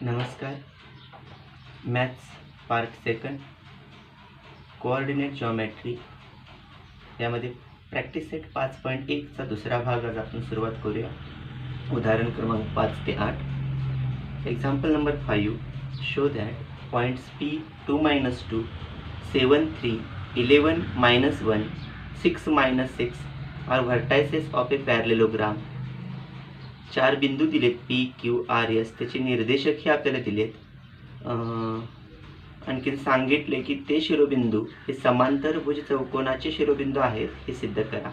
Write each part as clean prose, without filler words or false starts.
नमस्कार. Maths part second coordinate geometry यामध्ये practice set 5.1चा दुसरा भाग आज आपण सुरुवात करूया. उदाहरण क्रमांक 5 ते 8. Example number 5. Show that points P 2 - 2 7 3 11 - 1 6 - 6 are vertices of a parallelogram. 4 बिंदू दिलेत P, Q, R, S. त्याचे निर्देशक हे आपल्याला दिलेत. आणखीन सांगितले की ते शिरोबिंदू हे समांतरभुज चौकोनाचे शिरोबिंदू आहेत हे सिद्ध करा.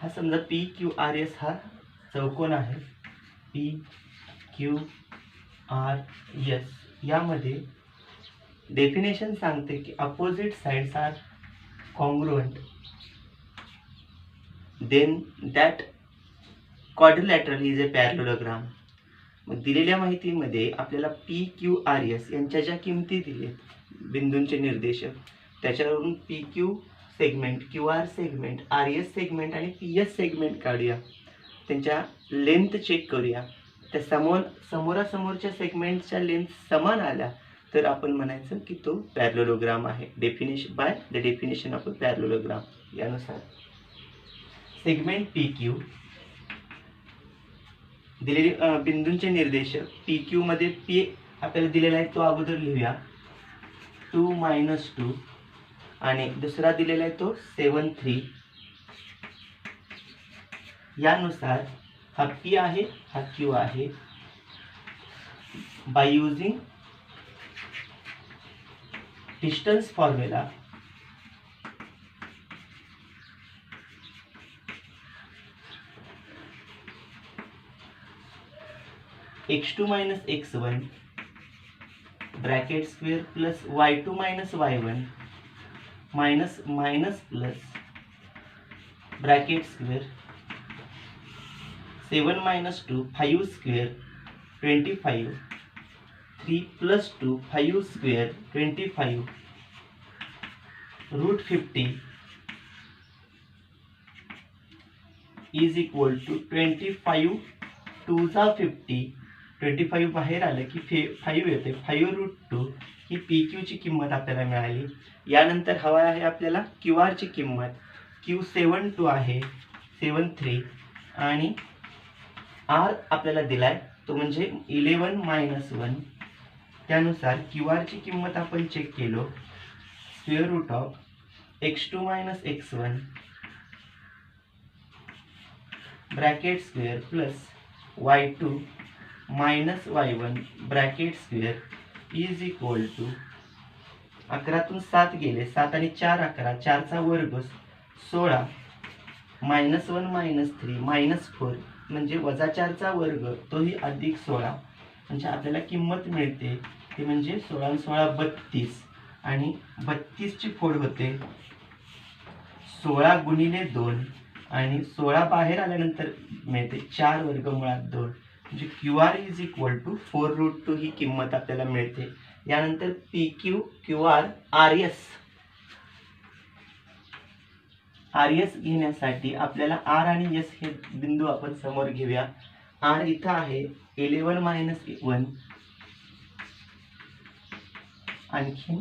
हा समजा P, Q, R, S हा चौकोन आहे. P, Q, R, S यामध्ये डेफिनेशन सांगते की opposite sides are congruent, then that quadrilateral is a parallelogram. मग दिलेल्या माहितीमध्ये आपल्याला P, Q, R, S यांच्या ज्या किमती दिलेत बिंदूंचे निर्देशक त्याच्यावरून P, Q segment, Q, R segment, R, S segment आणि P, S सेगमेंट काढूया. त्यांच्या लेंथ चेक करूया. त्या समोरासमोरच्या सेगमेंटच्या लेंथ समान आल्या तर आपण म्हणायचं की तो पॅरलेलोग्राम आहे. Definition bye the definition of a parallelogram. यानुसार सेगमेंट PQ दिलेली बिंदूंचे निर्देशक PQ मध्ये P आपल्याला दिलेला आहे तो अगोदर लिहूया. 2 - 2 आणि दुसरा दिलेला आहे तो 7 3. यानुसार हा P आहे हा Q आहे. By using distance formula x2 - x1 bracket square plus y2 - y1 minus minus plus bracket square 7 - 2 5 square 25 3 + 2 5 square 25 √50 is equal to 25 2 * 50. 25 बाहेर आलं की 5 येते. 5√2 ही PQ ची किंमत आपल्याला मिळाली. यानंतर हवा आहे आपल्याला QR ची किंमत. Q 7 2 आहे 7 3 आणि R आपल्याला दिलाय तो म्हणजे 11 - 1. त्यानुसार QR ची किंमत आपण चेक केलो. Square root of x2 - x1 bracket square plus y2 - y1 bracket square is equal to 11तून 7 गेले 7 आणि 4 11 4 चा वर्ग 16 -1 -3 -4 म्हणजे -4 चा वर्ग तोही अधिक 16 म्हणजे आपल्याला किंमत मिळते ती म्हणजे 16 16 32 आणि 32 ची फोड होते 16 गुणिले 2 आणि 16 बाहेर आल्यानंतर मिळते 4 वर्गमुळात 2 म्हणजे QR इज इक्वल टू 4√2 ही किंमत आपल्याला मिळते. यानंतर PQ QR RS घेण्यासाठी आपल्याला R आणि S हे बिंदू आपण समोर घेऊया. R इथं आहे 11 - 1 आणखी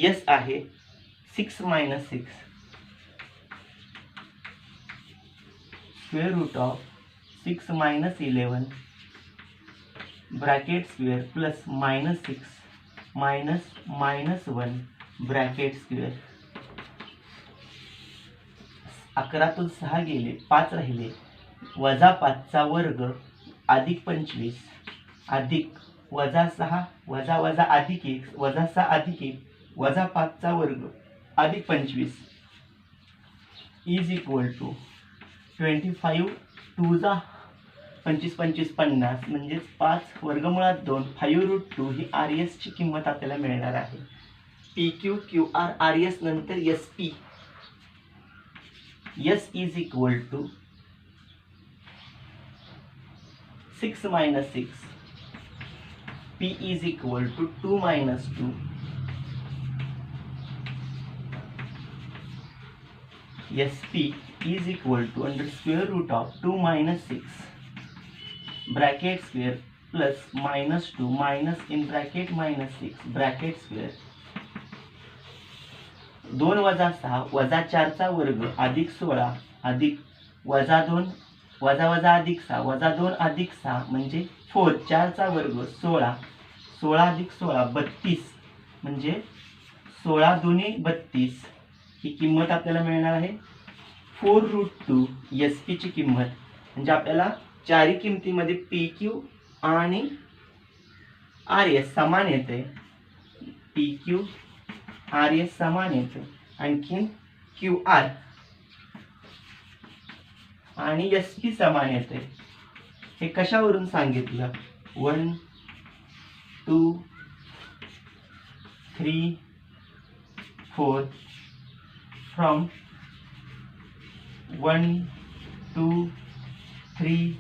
S आहे 6 - 6 square root of 6 - 11 bracket square plus -6 -1 bracket square 11तून 6 गेले 5 राहिले -5 चा वर्ग अधिक 25 अधिक -6 वजा अधिक 1 -6 अधिक 1 -5 चा वर्ग अधिक 25 इज इक्वल टू 25 2 * 25 25 50 म्हणजे 5 वर्गमुळात 2 5√2 ही RS ची किंमत आपल्याला मिळणार आहे. PQ QR RS नंतर SP S is equal to 6 - 6 P is equal to 2 - 2 SP is equal to under square root of 2 minus 6 bracket square plus minus 2 minus in bracket minus 6 bracket square 2 वजा 6 वजा 4 चा वर्ग अधिक 16 अधिक वजा 2 वजा वजा अधिक 6 वजा 2 अधिक 6 म्हणजे 4 4 चा वर्ग 16 16 अधिक 16 32 म्हणजे 16 दुनी 32 ही किंमत आपल्याला मिळणार आहे 4 रूट 2 एस पी ची किंमत म्हणजे आपल्याला चारही किमतीमध्ये पी क्यू आणि आर एस समान येते पी क्यू आर एस समान येते आणखीन क्यू आर आणि एस पी समान येते हे कशावरून सांगितलं 1 2 3 4 फ्रॉम 1 2 3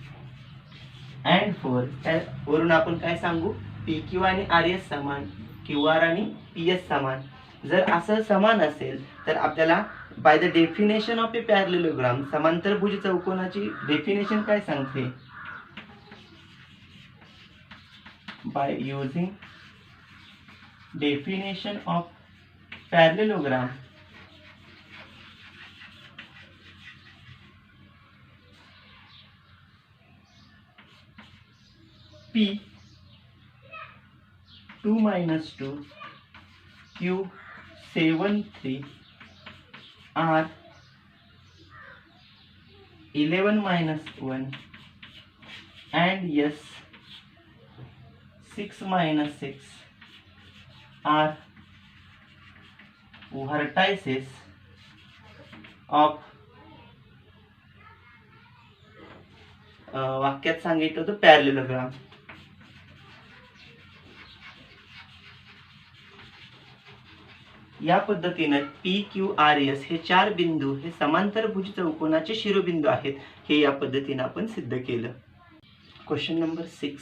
अँड 4 त्यावरून आपण काय सांगू पी क्यू आणि आर एस समान क्यू आर आणि पी एस समान जर असं समान असेल तर आपल्याला bye the definition of a parallelogram समांतरभुज चौकोनाची डेफिनेशन काय सांगते by using definition of parallelogram P 2 minus 2 Q 7 3 R 11 minus 1 and S 6 minus 6 are vertices of वाक्यात सांगितलं होतं पॅरलेलोग्राम या पद्धतीने पी क्यू आर एस हे चार बिंदू हे समांतरभुज चौकोनाचे शिरोबिंदू आहेत हे या पद्धतीने आपण सिद्ध केलं question number 6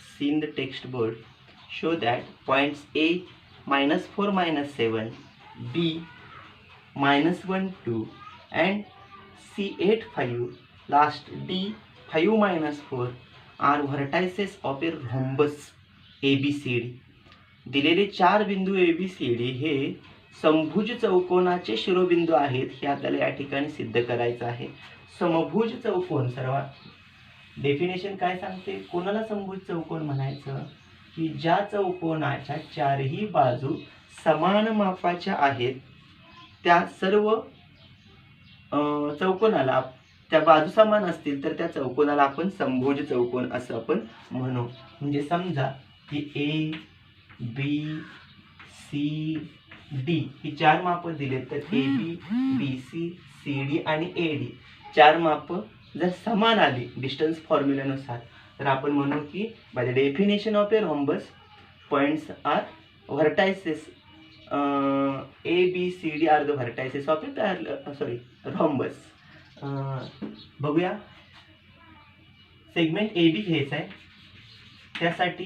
see in the text board show that points A -4 -7 B -1 2 and C 8 5 last D 5 -4 are vertices of a rhombus ABCD दिलेले चार बिंदू ABCD हे समभुज चौकोनाचे शिरोबिंदू आहेत हे आपल्याला या ठिकाणी सिद्ध करायचं आहे समभुज चौकोन सर्वात डेफिनेशन काय सांगते कोणाला समभुज चौकोन म्हणायचं की ज्या चौकोनाच्या चारही बाजू समान मापाच्या आहेत त्या सर्व चौकोनाला त्या बाजू समान असतील तर त्या चौकोनाला आपण समभुज चौकोन असं आपण म्हणू म्हणजे समजा की ए बी सी डी ही चार माप दिले तर A B B C C D आणि ए डी चार माप जर समान आली डिस्टन्स फॉर्म्युल्यानुसार तर आपण म्हणू की by the definition of a rhombus points are vertices A B C D are the vertices of a rhombus बघूया सेगमेंट ए बी घ्यायचा आहे त्यासाठी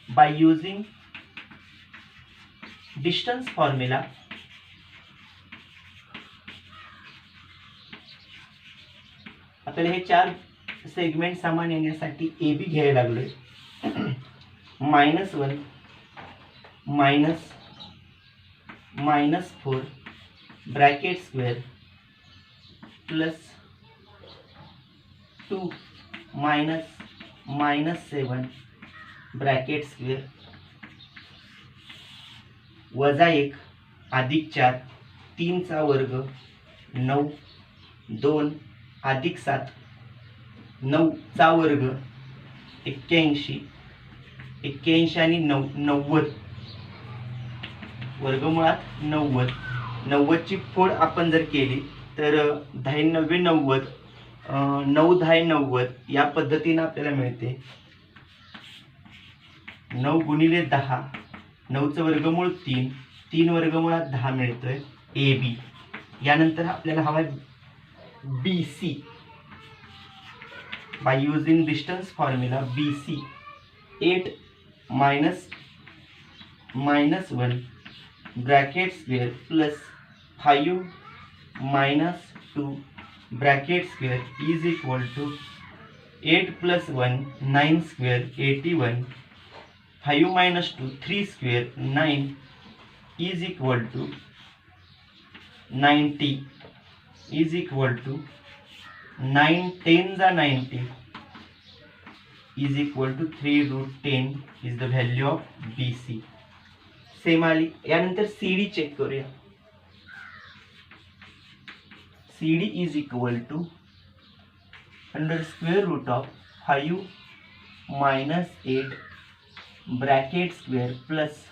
बाय युजिंग डिस्टन्स फॉर्म्युला आपल्याला हे चार सेगमेंट समान येण्यासाठी ए बी घ्यायला लागलोय -1 -4 bracket square plus 2 -7 bracket square वजा 1 अधिक 4 3 चा वर्ग 9 2 अधिक 7 9 चा वर्ग 81 81 आणि 9 90 वर्गमुळात 90 90 ची फोड आपण जर केली तर 10 9 90 9 10 90 या पद्धतीने आपल्याला मिळते 9 गुणिले 10 9 चं वर्गमूळ 3 3 वर्गमुळात 10 मिळतोय ए बी यानंतर आपल्याला हवा B C by using distance formula B C 8 -1 bracket square plus 5 -2 bracket square is equal to 8 + 1 9 square 81 5 - 2 3 square 9 is equal to 90 is equal to 9 10 जा 90 is equal to 3√10 is the value of BC. Same आली. यानंतर CD check करूया. CD is equal to under square root of 5 - 8 bracket square plus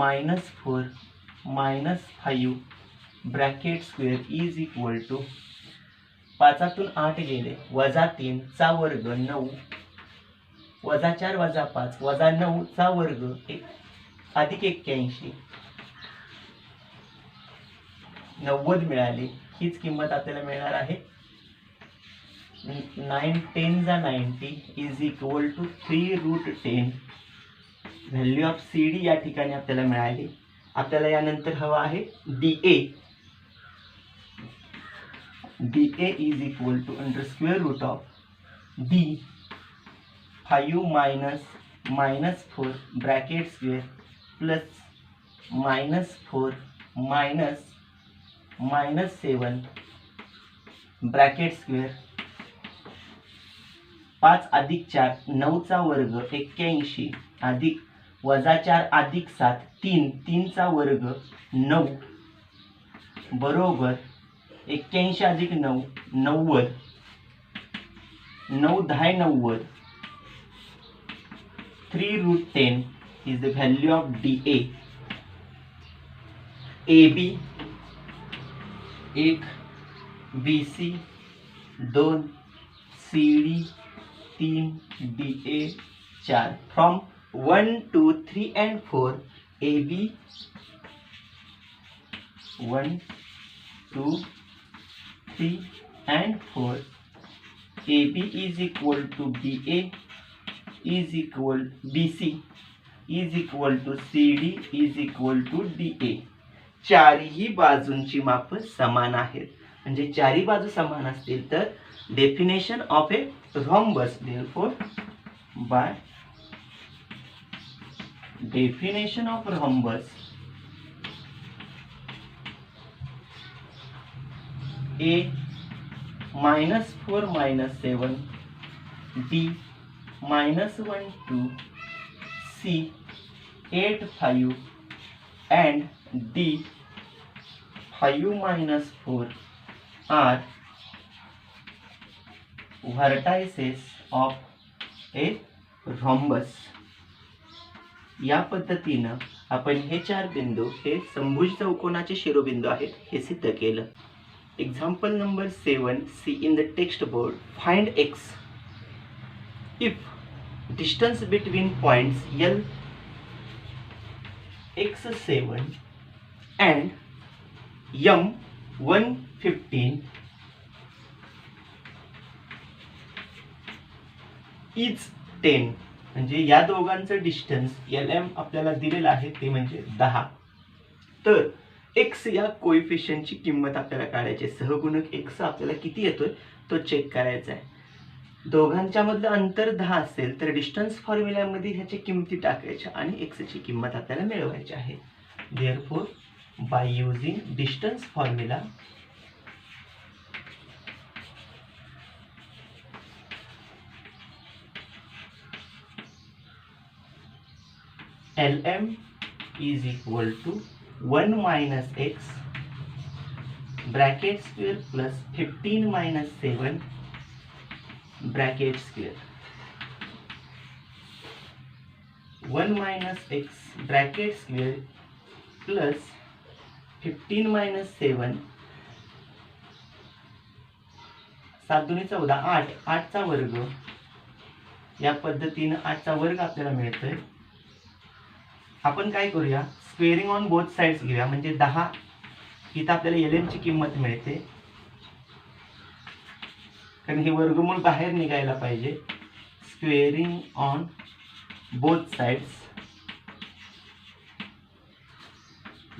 -4 -5 bracket square is equal to 5तून 8 गेले -3 चा वर्ग 9 -4 -5 -9 चा वर्ग अधिक 81 90 मिळाले. हीच किंमत आपल्याला मिळणार आहे. 9 10 जा 90 is equal to 3√10 value of CD या ठिकाणी आपल्याला मिळाली. आपल्याला यानंतर हवा आहे DA. DA is equal to under square root of D 5 -4 bracket square plus -4 -7 bracket square 5 + 4 9 चा वर्ग 81 अधिक -4 अधिक 7 3 चा वर्ग 9 बरोबर 81 अधिक 9 90 9 10 90 3√10 is the value of DA. AB 1 BC 2 CD 3 DA 4. From 1 2 3 and 4 AB 1 2 3 and 4 AB is equal to BA is equal BC is equal to CD is equal to DA. चारही बाजूंची माप समान आहेत. म्हणजे चारही बाजू समान असतील तर definition of A rhombus. Therefore by definition of rhombus A -4 -7 D -1 2 C 8 5 and D 5 - 4 are vertices of a rhombus. या पद्धतीनं आपण हे 4 बिंदू हे समभुज चौकोनाचे शिरोबिंदू आहेत हे सिद्ध केलं. Example number 7. See in the text board. Find x if distance between points L x7 and M 115 is 10. म्हणजे या दोघांचं डिस्टन्स LM आपल्याला दिलेलं आहे ते म्हणजे 10. तर x या कोएफिशियंटची किंमत आपल्याला काढायची. सहगुणक x आपल्याला किती येतोय तो चेक करायचा आहे. दोघांच्या मधलं अंतर 10 असेल तर डिस्टन्स फॉर्म्युल्यामध्ये ह्याची किंमती टाकायच्या आणि x ची किंमत आपल्याला मिळवायची आहे. Therefore bye using distance formula LM is equal to 1 - x bracket square plus 15 - 7 bracket square. 1 - x bracket square plus 15 - 7 7 दूनी 14 8 8 चा वर्ग. या पद्धतीने 8 चा वर्ग आपल्याला मिळतोय. आपण काय करूया स्क्वेअरिंग ऑन बोथ साइड्स घेऊया. म्हणजे 10 इथं आपल्याला LM ची किंमत मिळते कारण हे वर्गमूळ बाहेर निघायला पाहिजे. स्क्वेअरिंग ऑन बोथ साइड्स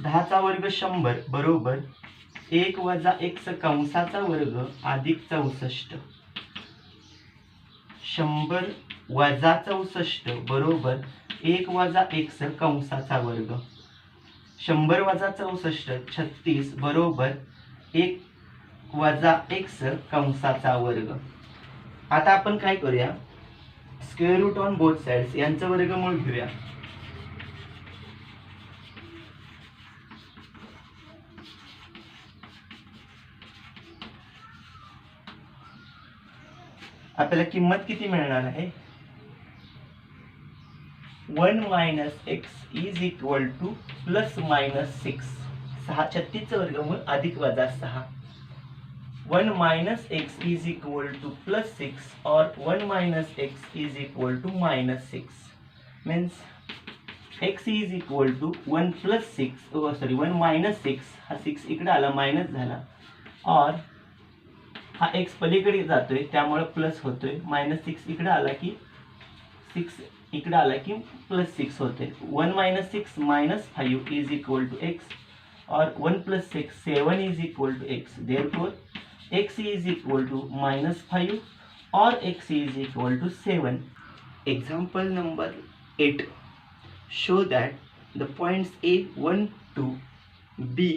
10 चा वर्ग 100 बरोबर 1 वजा x कंसाचा वर्ग अधिक 64. 100 वजा 64 बरोबर 1 वजा x कंसाचा वर्ग. 100 वजा 64 36 बरोबर 1 वजा x कंसाचा वर्ग. आता आपण काय करूया, square root on both sides यांचं वर्गमूळ घेऊया. आपल्याला किंमत किती मिळणार आहे, 1 - x is equal to plus minus 6. 36 चं वर्गमूळ अधिक वजा 6. 1 - x is equal to plus 6 और 1 - x is equal to minus 6 means x is equal to 1 plus 6 sorry 1 minus 6. हा 6 इकडे आला मायनस झाला और हा x पलीकडे जातोय त्यामुळे प्लस होतोय. -6 इकडे आला की 6 इकडे आला की +6 होते. 1 - 6 -5 इज इक्वल टू x और 1 + 6 7 is equal to x. Therefore x is equal to -5 और x is equal to 7. Example number 8. Show that the points A 1 2, B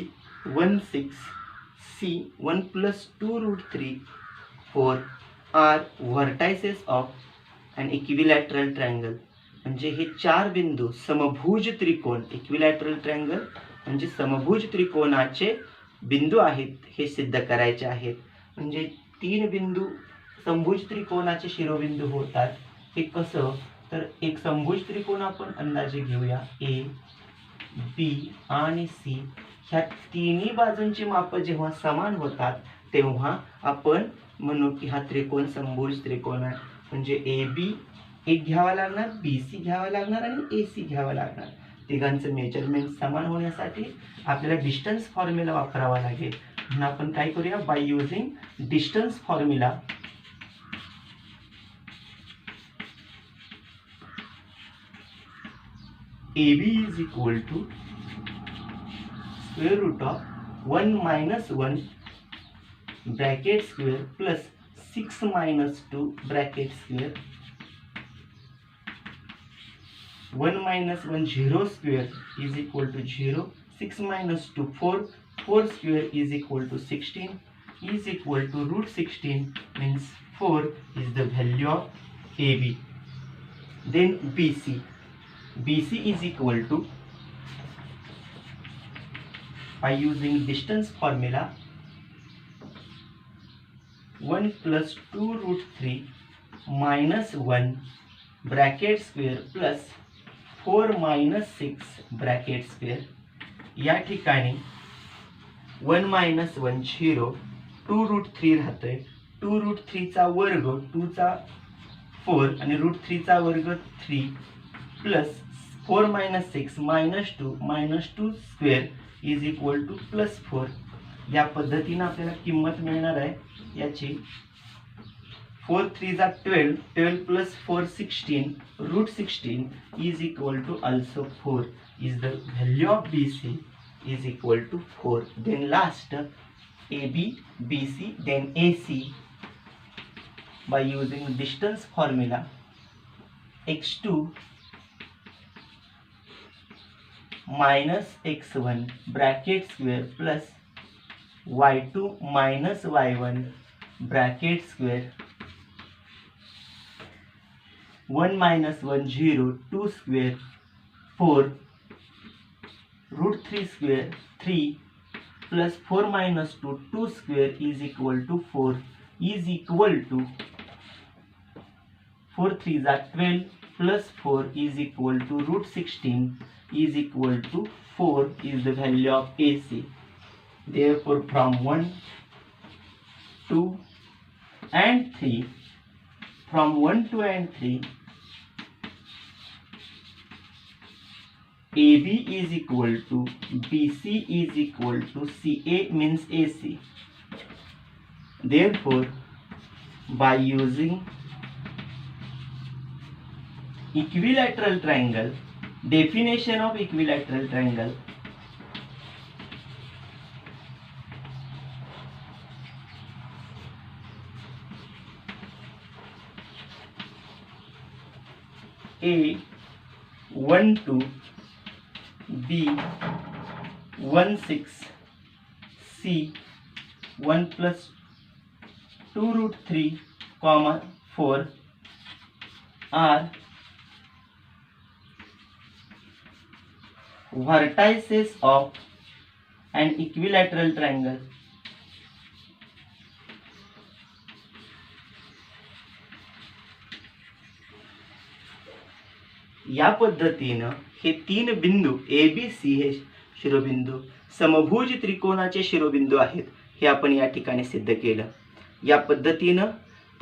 1 6, C 1 + 2√3 4 are vertices of an equilateral triangle. म्हणजे हे 4 बिंदू समभुज त्रिकोण, equilateral triangle म्हणजे समभुज त्रिकोणाचे बिंदू आहेत हे सिद्ध करायचे आहेत. म्हणजे 3 बिंदू समभुज त्रिकोणाचे शिरोबिंदू होतात. हे कसं, तर एक समभुज त्रिकोण आपण अंदाजे घेऊया, ए बी आणि सी. ह्या तिन्ही बाजूंची माप जेव्हा समान होतात तेव्हा आपण म्हणू की हा त्रिकोण समभुज त्रिकोण आहे. म्हणजे ए बी एक घ्यावा लागणार, बी सी घ्यावा लागणार आणि ए सी घ्यावा लागणार. तिघांचं मेजरमेंट समान होण्यासाठी आपल्याला डिस्टन्स फॉर्म्युला वापरावा लागेल. म्हणून आपण काय करूया, bye using distance formula AB is equal to square root of 1 - 1 bracket square plus 6 - 2 bracket square. 1 - 1 0 square is equal to 0. 6 - 2 4. 4 square is equal to 16 is equal to √16 means 4 is the value of AB. Then BC. BC is equal to, by using distance formula, 1 + 2√3 - 1 bracket square plus 4 - 6 bracket square. या ठिकाणी 1 - 1 0, 2√3 राहतोय. 2√3 चा वर्ग 2 चा 4 आणि √3 चा वर्ग 3 plus 4 - 6 -2 square is equal to +4. या पद्धतीने आपल्याला किंमत मिळणार आहे याची. 4 3 जा 12, 12 + 4 16, √16 is equal to also 4 is the value of BC is equal to 4. Then last AB, BC, then AC by using distance formula x2 minus x1 bracket square plus y2 minus y1 bracket square. 1 - 1 0, 2 square 4, √3 square 3 plus 4 - 2 2 square is equal to 4 is equal to 4 3 जा 12 plus 4 is equal to √16 is equal to 4 is the value of AC. Therefore from 1, 2 and 3, from 1, 2 and 3, AB is equal to BC is equal to CA means AC. Therefore by using equilateral triangle, definition of equilateral triangle, A12 B16 C1 plus 2 root 3 comma 4 are vertices of an equilateral triangle. या पद्धतीनं हे तीन बिंदू ए B C हे शिरोबिंदू समभुज त्रिकोणाचे शिरोबिंदू आहेत हे आपण या ठिकाणी सिद्ध केलं. या पद्धतीनं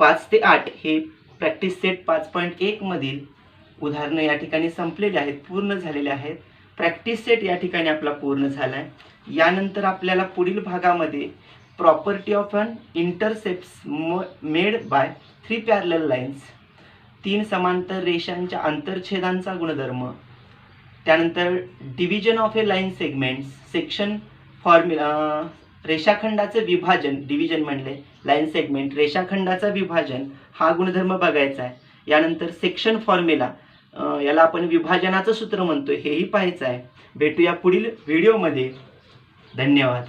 5 ते 8 हे प्रॅक्टिस सेट 5.1 मधील उदाहरणं या ठिकाणी संपलेली आहेत, पूर्ण झालेले आहेत. प्रॅक्टिस सेट या ठिकाणी आपला पूर्ण झाला आहे. यानंतर आपल्याला पुढील भागामध्ये property of an intercepts made by 3 parallel lines, 3 समांतर रेषांच्या आंतरछेदांचा गुणधर्म, त्यानंतर division of a line segments, section formula, रेषाखंडाचे विभाजन, डिव्हिजन म्हणले, लाईन सेगमेंट, रेषाखंडाचा विभाजन हा गुणधर्म बघायचा आहे. यानंतर सेक्शन फॉर्म्युला, याला आपण विभाजनाचं सूत्र म्हणतोय, हेही पाहायचं आहे. भेटूया पुढील व्हिडिओमध्ये. धन्यवाद.